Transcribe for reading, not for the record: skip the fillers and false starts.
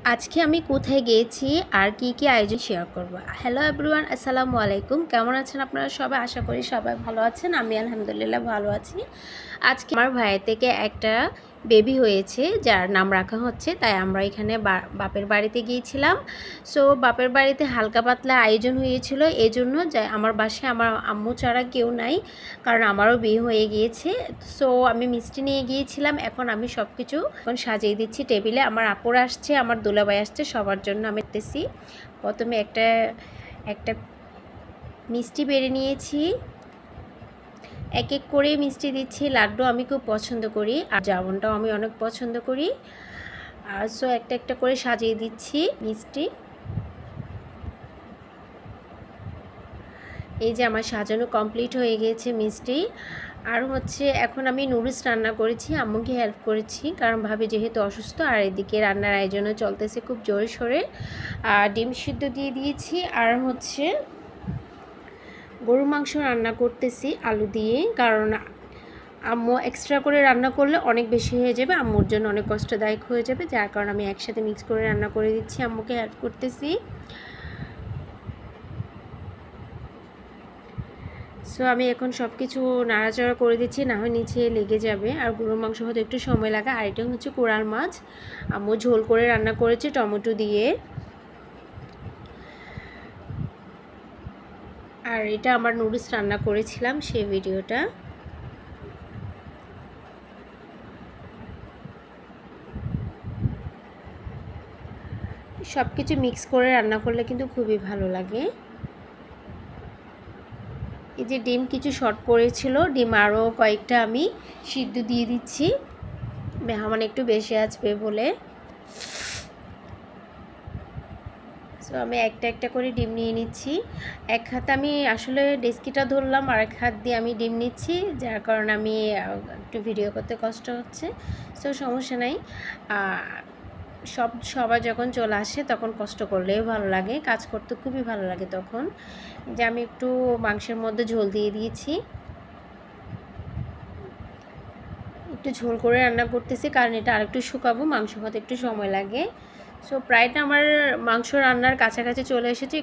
আজকে আমি কোথায় গিয়েছি আর কি আয়োজন শেয়ার করব। হ্যালো এভরিওয়ান, আসসালামু আলাইকুম। কেমন আছেন আপনারা সবাই? আশা করি সবাই ভালো আছেন। আমি আলহামদুলিল্লাহ ভালো আছি। আজকে আমার ভাইয়ের থেকে একটা বেবি হয়েছে, যার নাম রাখা হচ্ছে, তাই আমরা এখানে বাপের বাড়িতে গিয়েছিলাম। সো বাপের বাড়িতে হালকা পাতলা আয়োজন হয়েছিল, এই জন্য যে আমার বাসায় আমার আম্মু ছাড়া কেউ নাই, কারণ আমারও বিয়ে হয়ে গিয়েছে। সো আমি মিষ্টি নিয়ে গিয়েছিলাম। এখন আমি সব কিছু এখন সাজিয়ে দিচ্ছি টেবিলে। আমার আপুরা আসছে, আমার দুলাভাই আসছে, সবার জন্য আমি দেখতেছি। প্রথমে একটা একটা মিষ্টি বেড়ে নিয়েছি, এক এক করে মিষ্টি দিচ্ছি। লাড্ডু আমি খুব পছন্দ করি, আর জামনটাও আমি অনেক পছন্দ করি। আর সো একটা একটা করে সাজিয়ে দিচ্ছি মিষ্টি। এই যে আমার সাজানো কমপ্লিট হয়ে গিয়েছে মিষ্টি। আর হচ্ছে এখন আমি নুডলস রান্না করেছি, আম্মুকে হেল্প করেছি, কারণ ভাবি যেহেতু অসুস্থ। আর এদিকে রান্নার আয়োজনও চলতেছে খুব জোরে সোরে। আর ডিম সিদ্ধ দিয়ে দিয়েছি, আর হচ্ছে গরু মাংস রান্না করতেছি আলু দিয়ে, কারণ আম্মু এক্সট্রা করে রান্না করলে অনেক বেশি হয়ে যাবে, আম্মুর জন্য অনেক কষ্টদায়ক হয়ে যাবে, যার কারণে আমি একসাথে মিক্স করে রান্না করে দিচ্ছি, আম্মুকে হেল্প করতেছি। সো আমি এখন সব কিছু নাড়াচাড়া করে দিচ্ছি, না হয় নিচে লেগে যাবে। আর গরুর মাংস হতে একটু সময় লাগে। আর এটা হচ্ছে কোরাল মাছ, আম্মু ঝোল করে রান্না করেছে টমেটো দিয়ে। আর এটা আমার নুডলস রান্না করেছিলাম, সেই ভিডিওটা। সব কিছু মিক্স করে রান্না করলে কিন্তু খুবই ভালো লাগে। এই যে ডিম কিছু শর্ট পড়েছিল, ডিম আরও কয়েকটা আমি সিদ্ধ দিয়ে দিচ্ছি, মেহমান একটু বেশি আসবে বলে। সো আমি একটা একটা করে ডিম নিয়ে নিচ্ছি। এক হাতে আমি আসলে ডেস্কিটা ধরলাম, আর এক হাত দিয়ে আমি ডিম নিচ্ছি, যার কারণে আমি একটু ভিডিও করতে কষ্ট হচ্ছে। সো সমস্যা নাই। সবাই যখন চলে আসে তখন কষ্ট করলেও ভালো লাগে, কাজ করতে খুবই ভালো লাগে তখন। যে আমি একটু মাংসের মধ্যে ঝোল দিয়ে দিয়েছি, একটু ঝোল করে রান্না করতেছি, কারণ এটা আরেকটু শুকাবো, মাংস হতে একটু সময় লাগে। সো প্রায়টা আমার মাংস রান্নার কাছাকাছি চলে এসেছে।